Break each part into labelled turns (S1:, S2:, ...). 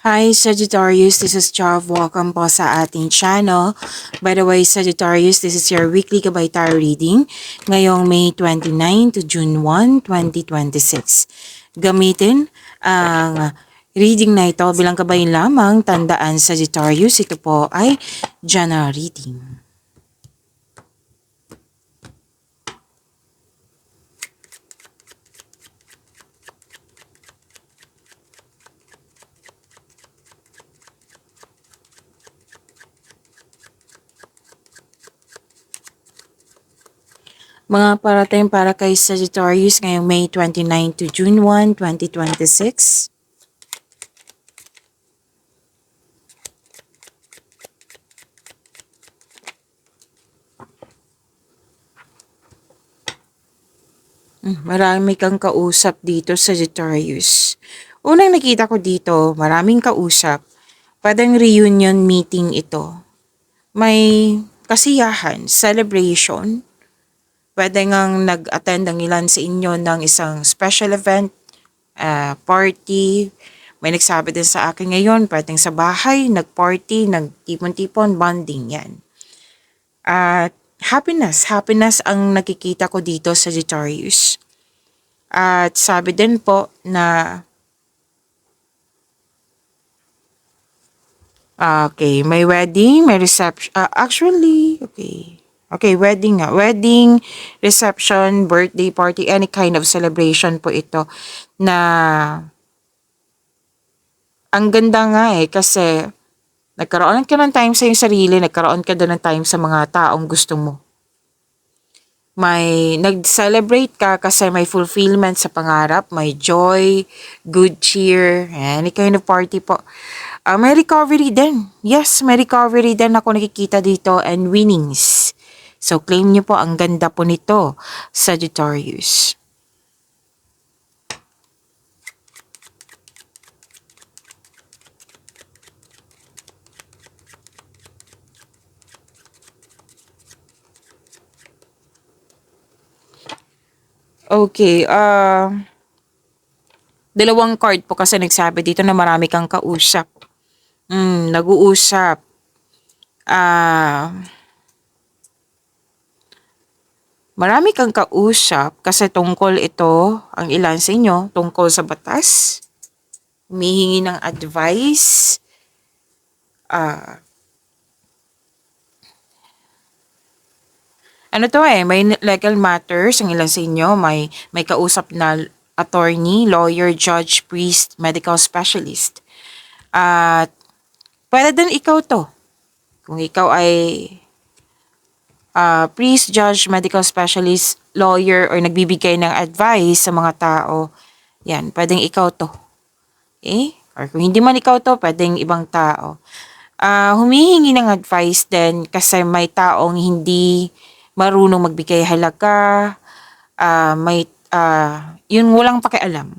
S1: Hi Sagittarius, this is Chav. Welcome po sa ating channel. By the way, Sagittarius, this is your weekly Gabay Tarot reading ngayong May 29 to June 1, 2026. Gamitin ang reading na ito bilang gabay lamang. Tandaan Sagittarius, ito po ay general reading. Mga parating para kay Sagittarius ngayong May 29 to June 1, 2026. Marami kang kausap dito, Sagittarius. Unang nakita ko dito, maraming kausap. Parang reunion meeting ito. May kasiyahan, celebration. Pwede ngang nag-attend ang ilan sa inyo ng isang special event, party. May nagsabi din sa akin ngayon, pwedeng sa bahay, nag-party, nagtipon-tipon, bonding yan. At happiness ang nakikita ko dito sa Sagittarius. At sabi din po na okay, may wedding, may reception. Okay, wedding nga. Wedding, reception, birthday party, any kind of celebration po ito na ang ganda nga kasi nagkaroon ka ng time sa iyong sarili, nagkaroon ka din ng time sa mga taong gusto mo. May nag-celebrate ka kasi may fulfillment sa pangarap, may joy, good cheer, any kind of party po. May recovery din. Yes, may recovery din ako nakikita dito and winnings. So, claim niyo po, ang ganda po nito, Sagittarius. Okay, dalawang card po kasi nagsabi dito na marami kang kausap. Nag-uusap. Marami kang kausap kasi tungkol ito, ang ilan sa inyo, tungkol sa batas. Humihingi ng advice. May legal matters, ang ilan sa inyo, may kausap na attorney, lawyer, judge, priest, medical specialist. At pwede din ikaw to. Kung ikaw ay priest, judge, medical specialist, lawyer, or nagbibigay ng advice sa mga tao, yan, pwedeng ikaw to. Okay? Or kung hindi man ikaw to, pwedeng ibang tao. Humihingi ng advice din kasi may taong hindi marunong magbigay halaga, yung walang pakialam.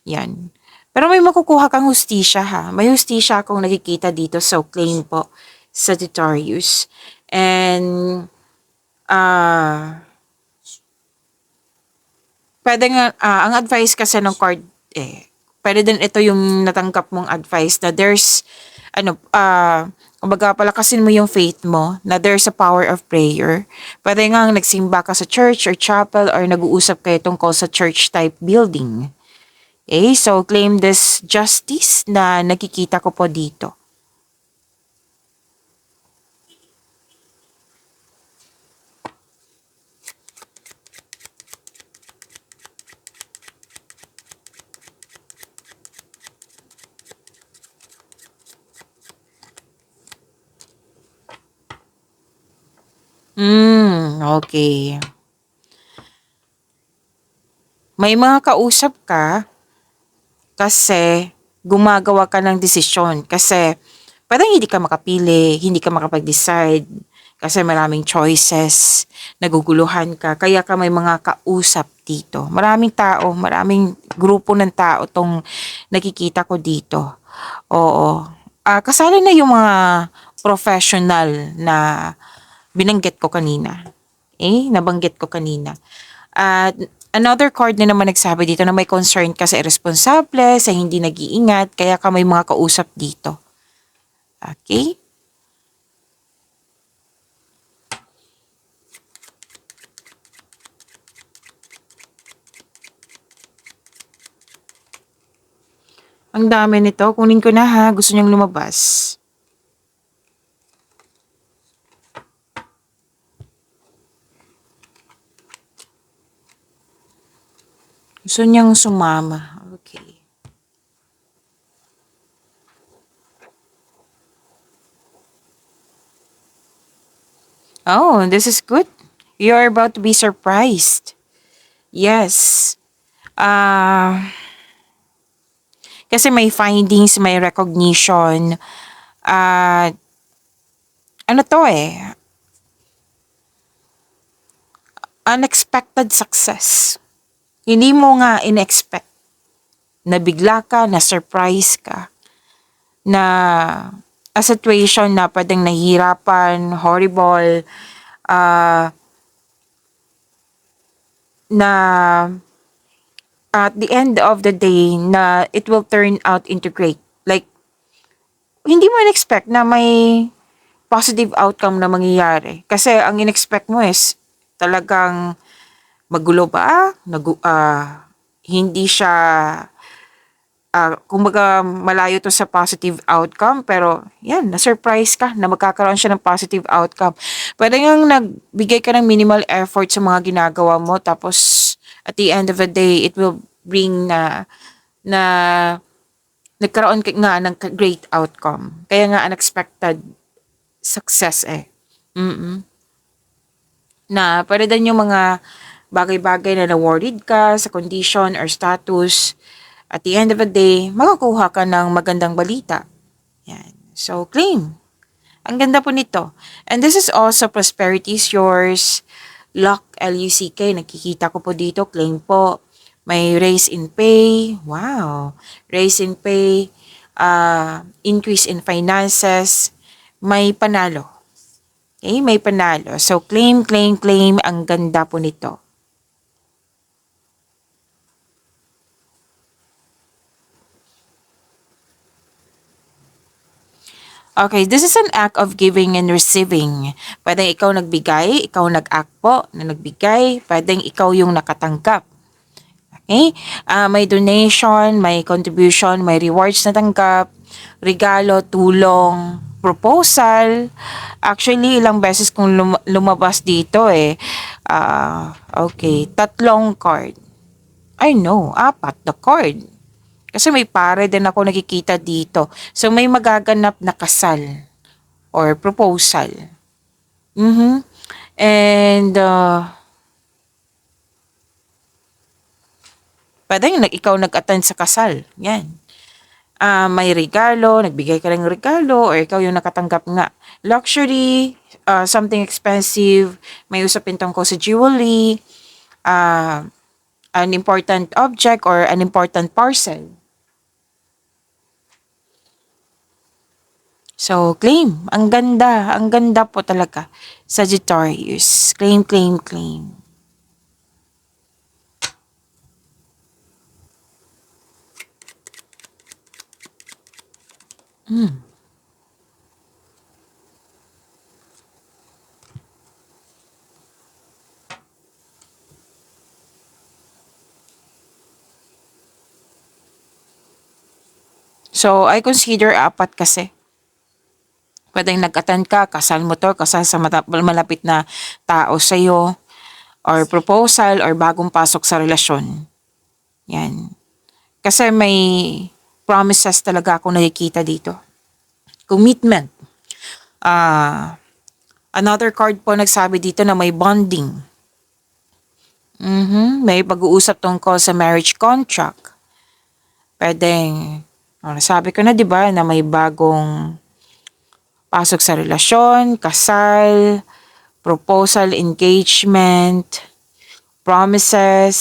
S1: Yan. Pero may makukuha kang hustisya ha. May hustisya akong nakikita dito, so claim po, Sagittarius. And, pwede nga, ang advice kasi ng card, pwede din ito yung natanggap mong advice na there's, kumbaga palakasin mo yung faith mo na there's a power of prayer. Pwede nga nagsimba ka sa church or chapel or nag-uusap kayo tungkol sa church type building. Okay, so claim this justice na nakikita ko po dito. Okay. May mga kausap ka kasi gumagawa ka ng desisyon. Kasi parang hindi ka makapili, hindi ka makapag-decide. Kasi maraming choices, naguguluhan ka. Kaya ka may mga kausap dito. Maraming tao, maraming grupo ng tao tong nakikita ko dito. Oo. Kasali na yung mga professional na binanggit ko kanina. Nabanggit ko kanina. At Another card na naman nagsabi dito na may concern ka sa irresponsable, sa hindi nag-iingat, kaya ka may mga kausap dito. Okay? Ang dami nito. Kunin ko na ha. Gusto niyang lumabas. Gusto niyang sumama. Okay. Oh, this is good. You're about to be surprised. Yes. Kasi may findings, may recognition. Uh, ano to eh? Unexpected success. Hindi mo nga in-expect na bigla ka, na surprise ka, na a situation na pwedeng nahihirapan, horrible, na at the end of the day na it will turn out into great. Like, hindi mo in-expect na may positive outcome na mangyayari. Kasi ang in-expect mo is talagang magulo ba? Hindi siya, kumbaga malayo to sa positive outcome, pero yan, na-surprise ka na magkakaroon siya ng positive outcome. Pwede nga nagbigay ka ng minimal effort sa mga ginagawa mo, tapos at the end of the day, it will bring na nagkaroon ka nga ng great outcome. Kaya nga unexpected success eh. Na pwede din yung mga bagay-bagay na na-worried ka sa condition or status. At the end of the day, makakuha ka ng magandang balita. Yan. So, claim. Ang ganda po nito. And this is also prosperity is yours. Luck, L-U-C-K. Nakikita ko po dito. Claim po. May raise in pay. Wow. Raise in pay. Increase in finances. May panalo. Okay, may panalo. So, claim, claim, claim. Ang ganda po nito. Okay, this is an act of giving and receiving. Pwedeng ikaw nagbigay, ikaw nag-act po na nagbigay, pwedeng ikaw yung nakatanggap. Okay? May donation, may contribution, may rewards na tanggap, regalo, tulong, proposal. Actually, ilang beses kong lumabas dito eh. Okay, 3 card. I know, 4 na card. Kasi may pare din ako nakikita dito. So, may magaganap na kasal or proposal. And, pwede ikaw nag-attend sa kasal. Yan. May regalo, nagbigay ka ng regalo, or ikaw yung nakatanggap nga. Luxury, something expensive, may usapin tungkol sa jewelry, an important object, or an important parcel. So, claim. Ang ganda. Ang ganda po talaga. Sagittarius. Claim, claim, claim. So, I consider 4 kasi. Pwedeng nag-attend ka, kasal mo to, kasal sa malapit na tao sa'yo, or proposal, or bagong pasok sa relasyon. Yan. Kasi may promises talaga akong nakikita dito. Commitment. Another card po nagsabi dito na may bonding. May pag-uusap tungkol sa marriage contract. Pwedeng, sabi ko na 'di ba na may bagong pasok sa relasyon, kasal, proposal, engagement, promises,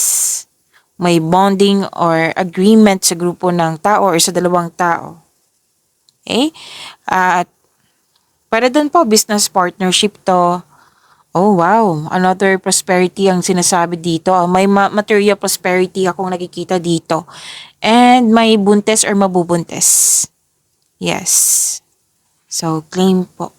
S1: may bonding or agreement sa grupo ng tao or sa dalawang tao. Okay? At para doon po, business partnership to, Oh, wow. Another prosperity ang sinasabi dito. May material prosperity akong nakikita dito. And may buntes or mabubuntes. Yes. So, claim po.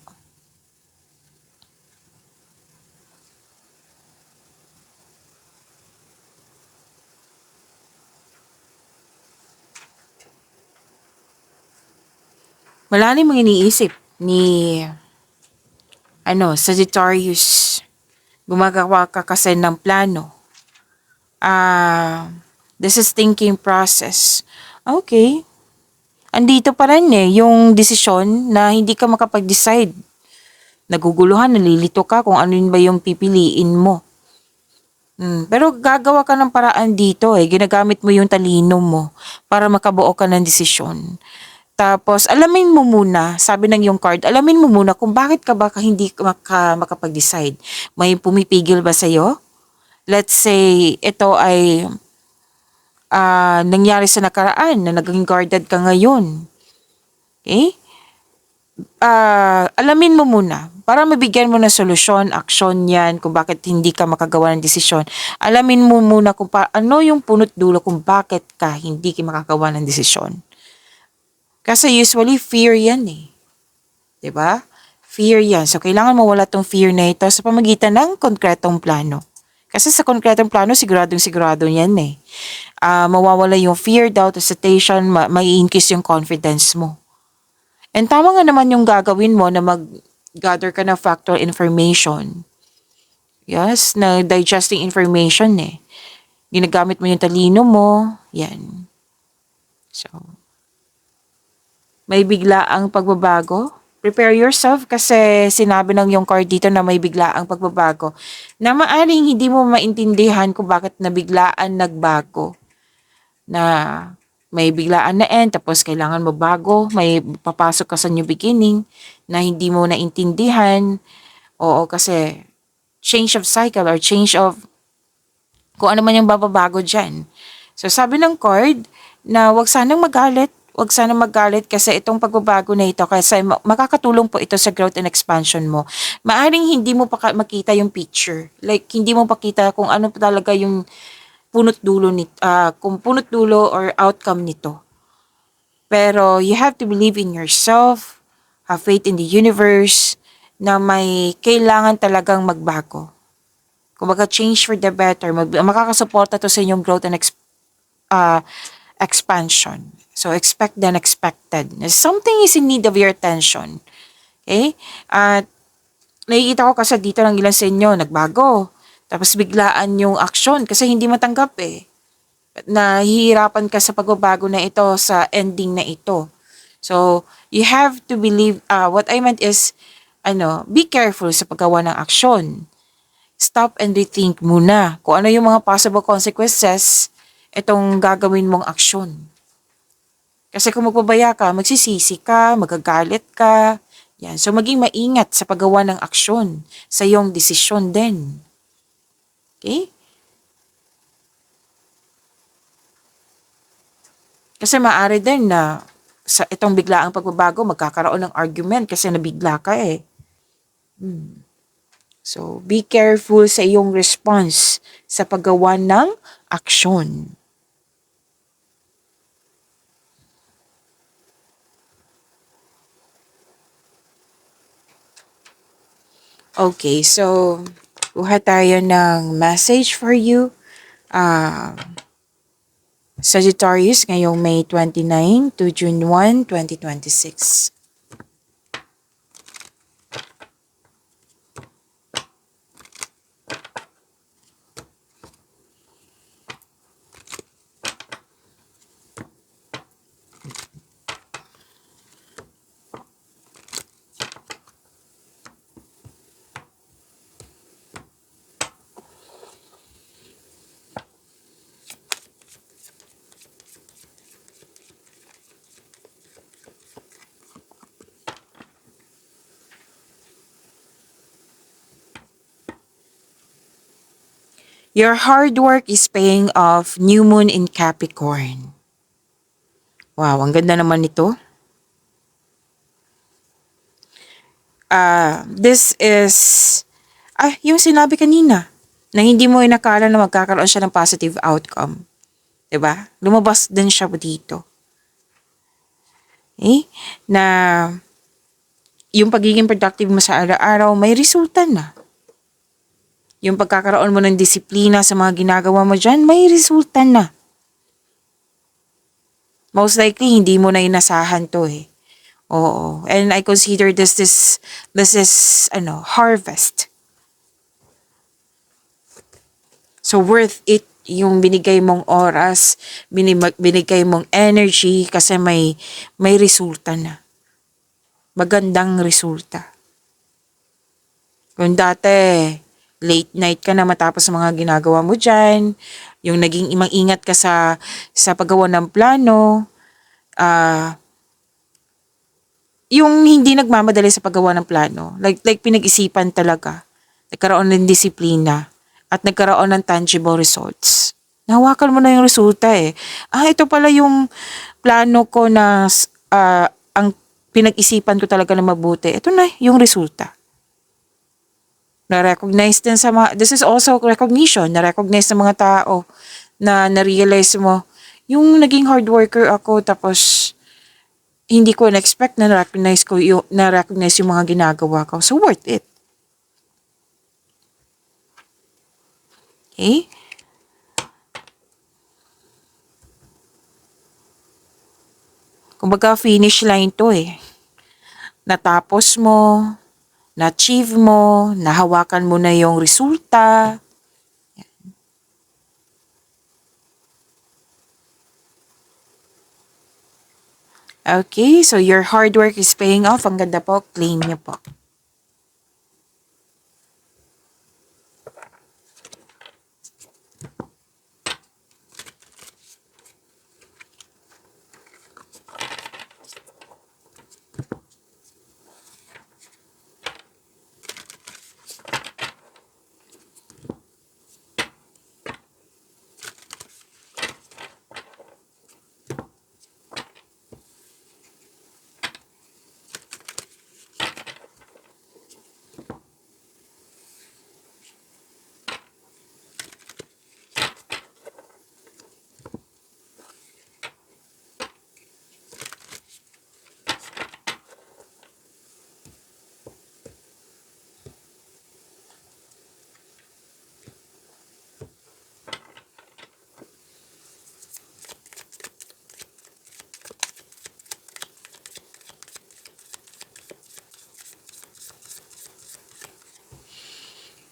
S1: Malalim ang iniisip ni Sagittarius. Gumagawa ka kasi ng plano. This is thinking process. Okay. Andito pa rin yung desisyon na hindi ka makapag-decide. Naguguluhan, nalilito ka kung ano yun ba yung pipiliin mo. Pero gagawa ka ng paraan dito Ginagamit mo yung talino mo para makabuo ka ng desisyon. Tapos, alamin mo muna, sabi ng yung card, alamin mo muna kung bakit ka ba hindi makapag-decide. May pumipigil ba sa'yo? Let's say, ito ay nangyari sa nakaraan na naging guarded ka ngayon. Okay? Alamin mo muna para mabigyan mo ng solusyon, aksyon yan kung bakit hindi ka makagawa ng desisyon. Alamin mo muna kung ano yung punot dulo kung bakit ka hindi ka makagawa ng desisyon. Kasi usually fear yan 'Di ba? Fear yan. So, kailangan mawala tong fear na ito sa pamagitan ng konkretong plano. Kasi sa konkretong plano, siguro yan mawawala yung fear, doubt, hesitation, mai-increase yung confidence mo. And tama nga naman yung gagawin mo na mag-gather ka ng factual information. Yes, na digesting information Ginagamit mo yung talino mo. Yan. So, may biglaang pagbabago. Prepare yourself kasi sinabi ng yung card dito na may biglaang pagbabago na maaring hindi mo maintindihan kung bakit nabiglaan nagbago. Na may biglaan na end tapos kailangan mo bago, may papasok ka sa new beginning na hindi mo naintindihan. Oo, kasi change of cycle or change of kung ano man yung bababago dyan. So sabi ng card na wag sanang magalit kasi itong pagbabago na ito kasi makakatulong po ito sa growth and expansion mo. Maaring hindi mo pa makita yung picture. Like hindi mo pakita kung ano talaga yung punot dulo kung punot dulo or outcome nito. Pero you have to believe in yourself, have faith in the universe na may kailangan talagang magbago. Kumbaga change for the better, makakasuporta to sa inyong growth and uh, expansion. So, expect the unexpected. Something is in need of your attention. Okay? At nakikita ko kasi dito ng ilan sa inyo, nagbago. Tapos biglaan yung action kasi hindi matanggap Nahihirapan ka sa pagbabago na ito, sa ending na ito. So, you have to believe, what I meant is, be careful sa paggawa ng aksyon. Stop and rethink muna kung ano yung mga possible consequences itong gagawin mong aksyon. Kasi kung magpabaya ka, magsisisi ka, magagalit ka. Yan. So, maging maingat sa paggawa ng aksyon sa iyong desisyon din. Okay? Kasi maaari din na sa itong biglaang pagbabago, magkakaroon ng argument kasi nabigla ka So, be careful sa iyong response sa paggawa ng aksyon. Okay, so, kuha tayo ng message for you. Sagittarius ngayong May 29 to June 1, 2026. Your hard work is paying off. New moon in Capricorn. Wow, ang ganda naman nito. This is Yung sinabi kanina, na hindi mo inakala na magkakaroon siya ng positive outcome. 'Di ba? Lumabas din siya dito. Eh? Na yung pagiging productive mo sa araw-araw, may resulta na. Yung pagkakaroon mo ng disiplina sa mga ginagawa mo dyan, may resulta na. Most likely, hindi mo na inasahan to eh. Oo. And I consider this is harvest. So, worth it yung binigay mong oras, binigay mong energy kasi may resulta na. Magandang resulta. Kung dati, late night ka na matapos sa mga ginagawa mo dyan, yung naging imang ingat ka sa paggawa ng plano, yung hindi nagmamadali sa paggawa ng plano, like pinag-isipan talaga, nagkaroon ng disiplina, at nagkaroon ng tangible results. Nahawakan mo na yung resulta eh. Ito pala yung plano ko na ang pinag-isipan ko talaga na mabuti. Ito na yung resulta. Na-recognize din sa mga, this is also recognition, na-recognize ng mga tao na na-realize mo, yung naging hard worker ako tapos hindi ko na-expect na na-recognize yung mga ginagawa ko. So, worth it. Okay? Kumbaga, finish line to eh. Natapos mo, na-achieve mo, nahawakan mo na yung resulta. Okay, so your hard work is paying off. Ang ganda po, claim niyo po.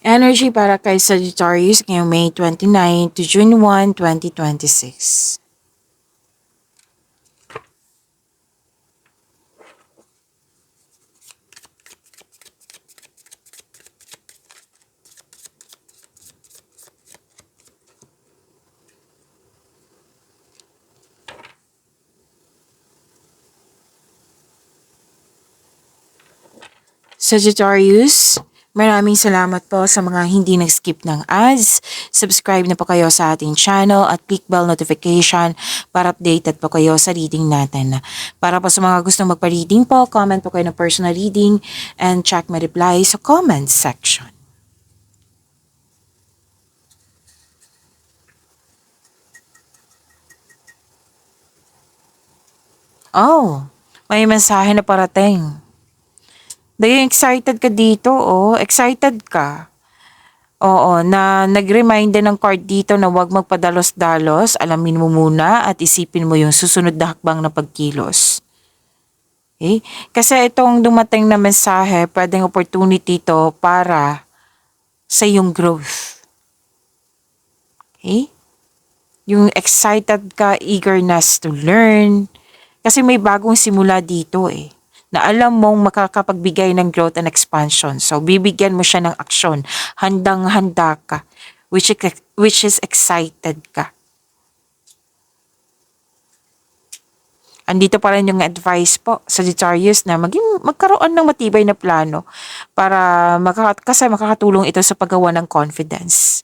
S1: Energy para kay Sagittarius ngayong May 29 to June 1, 2026. Sagittarius, maraming salamat po sa mga hindi nag-skip ng ads. Subscribe na po kayo sa ating channel at click bell notification para updated po kayo sa reading natin. Para po sa mga gustong magpa-reading po, comment po kayo ng personal reading and check my reply sa comment section. Oh, may mensahe na parating. Dahil excited ka dito, oh. Excited ka. Oo, na nag-remind din ng card dito na huwag magpadalos-dalos, alamin mo muna at isipin mo yung susunod na hakbang na pagkilos. Okay? Kasi itong dumating na mensahe, pwedeng opportunity to para sa iyong growth. Okay? Yung excited ka, eagerness to learn. Kasi may bagong simula dito eh. Na alam mong makakapagbigay ng growth and expansion. So, bibigyan mo siya ng aksyon. Handang-handa ka. Which is excited ka. Andito pa rin yung advice po sa Sagittarius na magkaroon ng matibay na plano para kasi makakatulong ito sa paggawa ng confidence.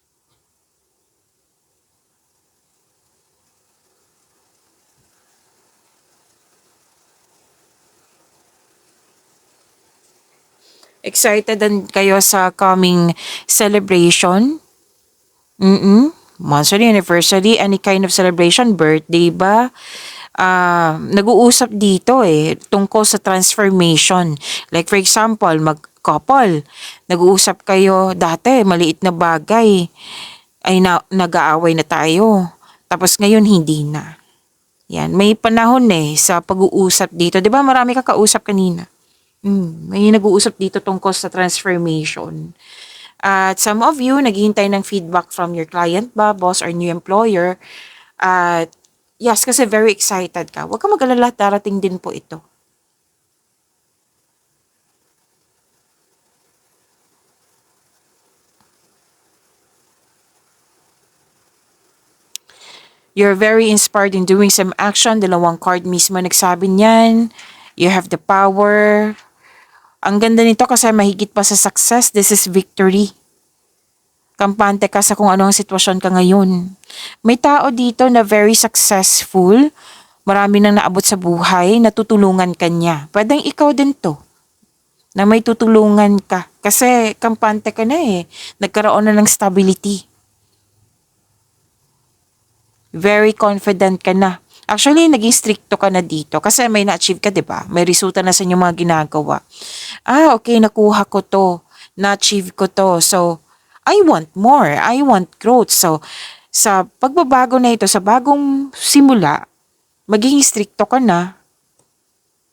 S1: Excited din kayo sa coming celebration? Monthly, anniversary, any kind of celebration, birthday ba? Nag-uusap dito tungkol sa transformation. Like for example, mag-couple, nag-uusap kayo dati, maliit na bagay, ay nag-aaway na tayo. Tapos ngayon, hindi na. Yan, may panahon sa pag-uusap dito. 'Di ba marami ka kausap kanina? May nag-uusap dito tungkol sa transformation. At some of you, naghihintay ng feedback from your client ba, boss, or new employer. At yes, kasi very excited ka. Huwag ka mag-alala, darating din po ito. You're very inspired in doing some action. Dalawang card mismo nagsabi niyan. You have the power. Ang ganda nito kasi mahigit pa sa success. This is victory. Kampante ka sa kung anong sitwasyon ka ngayon. May tao dito na very successful. Marami nang naabot sa buhay. Natutulungan ka niya. Pwedeng ikaw din to. Na may tutulungan ka. Kasi kampante ka na Nagkaroon na ng stability. Very confident ka na. Actually, naging stricto ka na dito kasi may na-achieve ka, di ba? May resulta na sa inyong mga ginagawa. Okay, nakuha ko to. Na-achieve ko to. So, I want more. I want growth. So, sa pagbabago na ito, sa bagong simula, magiging stricto ka na.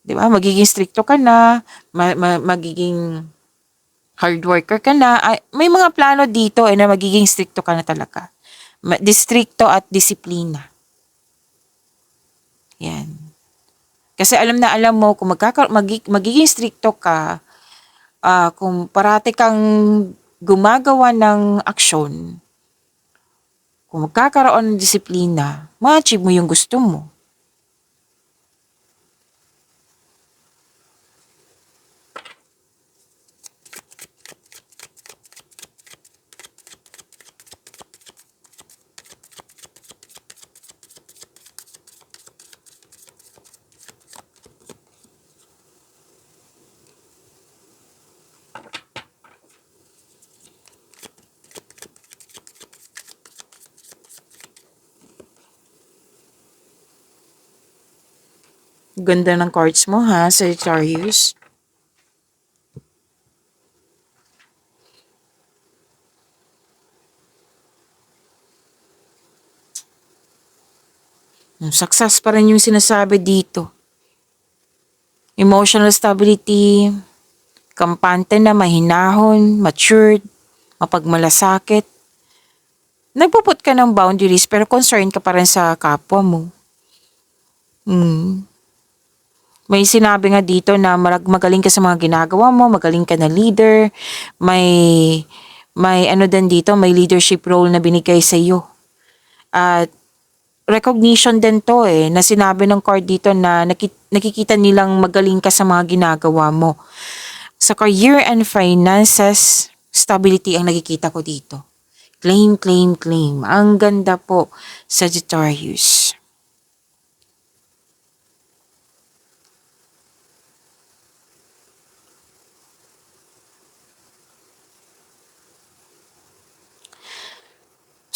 S1: Di ba? Magiging stricto ka na. Magiging hard worker ka na. May mga plano dito na magiging stricto ka na talaga. Distrikto at disiplina. Yan. Kasi alam na alam mo kung magiging stricto ka, kung parati kang gumagawa ng aksyon, kung magkakaroon ng disiplina, ma-achieve mo yung gusto mo. Ganda ng cards mo ha, Sagittarius. Success pa rin yung sinasabi dito. Emotional stability, kampante na, mahinahon, matured, mapagmalasakit. Nagpuput ka ng boundaries pero concerned ka pa rin sa kapwa mo. May sinabi nga dito na magaling ka sa mga ginagawa mo, magaling ka na leader, may ano din dito, may leadership role na binigay sa iyo. At recognition din to na sinabi ng card dito na nakikita nilang magaling ka sa mga ginagawa mo. Sa career and finances, stability ang nakikita ko dito. Claim, claim, claim. Ang ganda po, Sagittarius.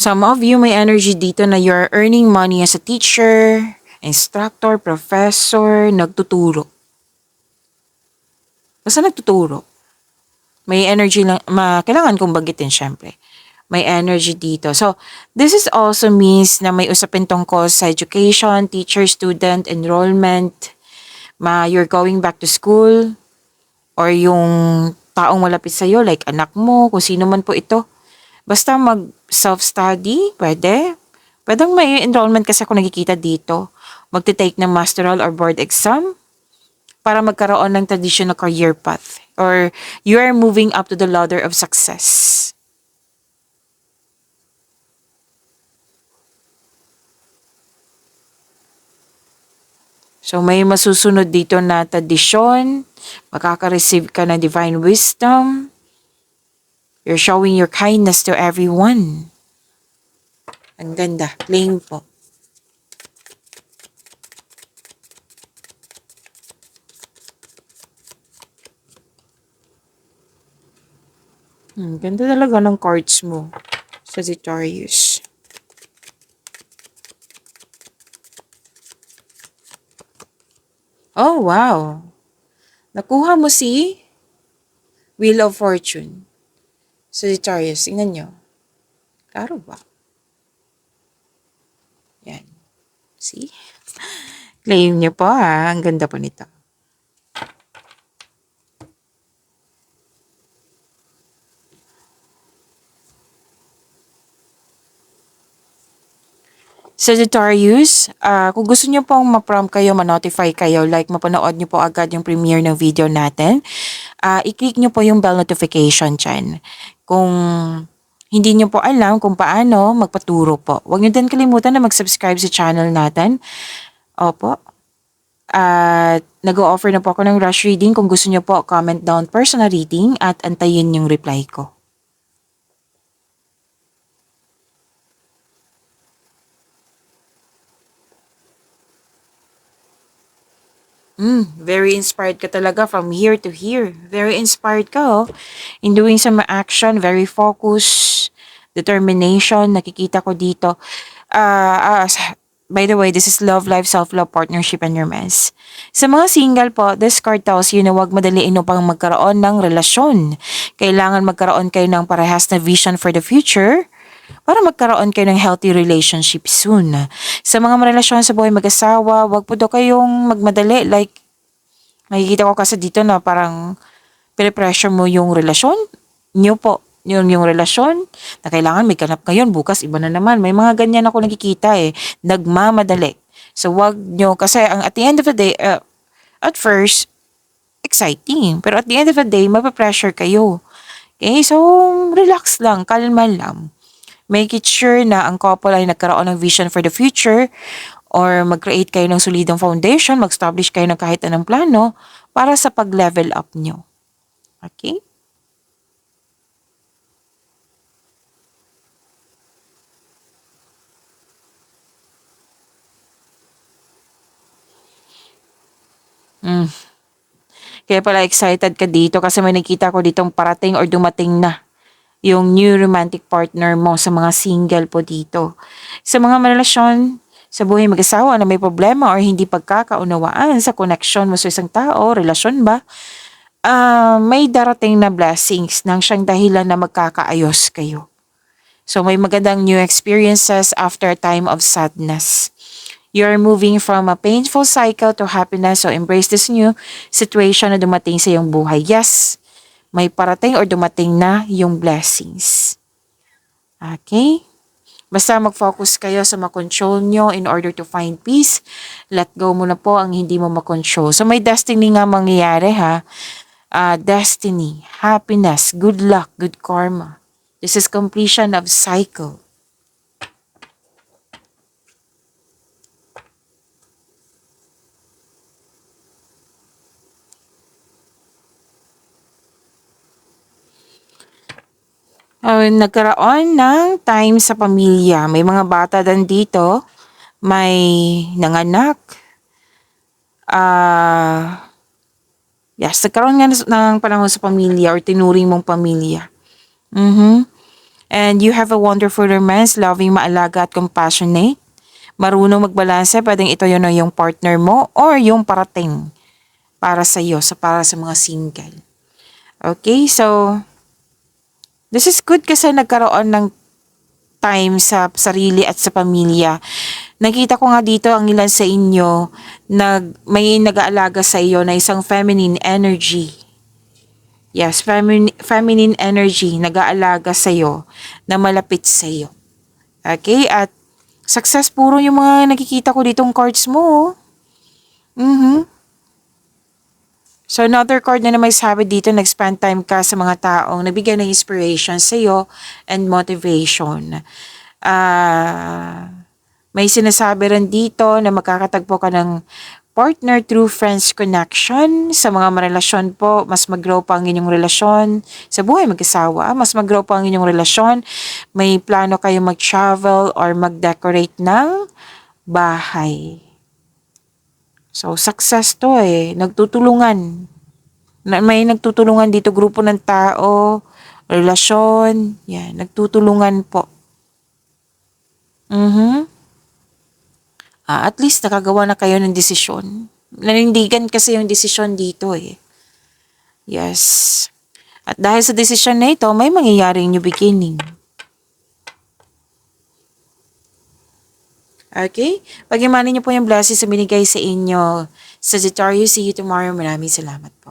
S1: Some of you may energy dito na you're earning money as a teacher, instructor, professor, nagtuturo. Basta nagtuturo. May energy lang, kailangan kong bagitin syempre. May energy dito. So, this is also means na may usapin tungkol sa education, teacher, student, enrollment, you're going back to school, or yung taong malapit sa'yo, like anak mo, kung sino man po ito. Basta mag-self-study, pwede. Pwedeng may enrollment kasi ako nakikita dito. Magte-take ng masteral or board exam para magkaroon ng traditional career path. Or you are moving up to the ladder of success. So may masusunod dito na tradisyon. Makaka-receive ka ng divine wisdom. You're showing your kindness to everyone. Ang ganda. Claim po. Ganda talaga ng cards mo, Sagittarius. Oh, wow. Nakuha mo si Wheel of Fortune. Sagittarius, tingnan nyo. Klaro ba? Yan. See? Claim nyo po ha. Ang ganda po nito. Sagittarius, kung gusto nyo pong ma-prompt kayo, ma-notify kayo, like mapanood nyo po agad yung premiere ng video natin, i-click nyo po yung bell notification dyan. Kung hindi nyo po alam kung paano, magpaturo po. Huwag nyo din kalimutan na mag-subscribe sa channel natin. Opo. At nag-o-offer na po ako ng rush reading. Kung gusto nyo po, comment down personal reading at antayin yung reply ko. Very inspired ka talaga from here to here. Very inspired ka, oh. In doing some action, very focused, determination, nakikita ko dito. By the way, this is Love Life, Self-Love, Partnership, and Romance. Sa mga single po, this card tells you na huwag madaliin upang magkaroon ng relasyon. Kailangan magkaroon kayo ng parehas na vision for the future para magkaroon kayo ng healthy relationship soon. Sa mga relasyon sa buhay mag-asawa, wag po daw kayong magmadali. Like, nakikita ko kasi dito na parang pinipressure mo yung relasyon nyo po. Yung relasyon na kailangan may ganap ngayon, bukas iba na naman. May mga ganyan ako nakikita nagmamadali. So wag nyo, kasi at the end of the day, at first, exciting. Pero at the end of the day, mapapressure kayo. Okay, so relax lang, kalma lang. Make it sure na ang couple ay nagkaroon ng vision for the future or mag-create kayo ng solidong foundation, mag-establish kayo ng kahit anong plano para sa pag-level up nyo. Okay? Kaya pala excited ka dito kasi may nakita ko ditong parating or dumating na yung new romantic partner mo sa mga single po dito. Sa mga relasyon, sa buhay mag-asawa na may problema or hindi pagkakaunawaan sa connection mo sa isang tao, relasyon ba, may darating na blessings nang siyang dahilan na magkakaayos kayo. So may magandang new experiences after a time of sadness. You're moving from a painful cycle to happiness, so embrace this new situation na dumating sa iyong buhay. Yes, may parating or dumating na yung blessings. Okay? Basta mag-focus kayo sa makontrol nyo in order to find peace. Let go mo na po ang hindi mo makontrol. So may destiny nga mangyayari ha. Destiny, happiness, good luck, good karma. This is completion of cycle. Nagkaroon ng time sa pamilya. May mga bata din dito. May nanganak. Yes, nagkaroon nga ng panahon sa pamilya or tinuring mong pamilya. And you have a wonderful romance, loving, maalaga at compassionate. Marunong magbalanse, pwedeng ito yun yung partner mo or yung parating para sa iyo, para sa mga single. Okay, so this is good kasi nagkaroon ng time sa sarili at sa pamilya. Nakita ko nga dito ang ilan sa inyo may nag-aalaga sa iyo na isang feminine energy. Yes, feminine energy nag-aalaga sa iyo na malapit sa iyo. Okay, at success puro yung mga nakikita ko ditong cards mo. So another card na may sabi dito, nag-spend time ka sa mga taong nabigyan ng inspiration sa iyo and motivation. May sinasabi rin dito na makakatagpo ka ng partner through friends connection. Sa mga relasyon po, mas mag-grow pa ang inyong relasyon. Sa buhay mag-asawa, mas mag-grow pa ang inyong relasyon. May plano kayo mag-travel or mag-decorate ng bahay. So, success to Nagtutulungan. May nagtutulungan dito, grupo ng tao relasyon, yan, nagtutulungan po. Mhm. At least nakagawa na kayo ng desisyon. Nanindigan kasi yung desisyon dito eh. Yes. At dahil sa desisyon na ito, may mangyayaring new beginning. Okay? Pag-imanin niyo po yung blessings na binigay sa inyo. Sagittarius, see you tomorrow. Maraming salamat po.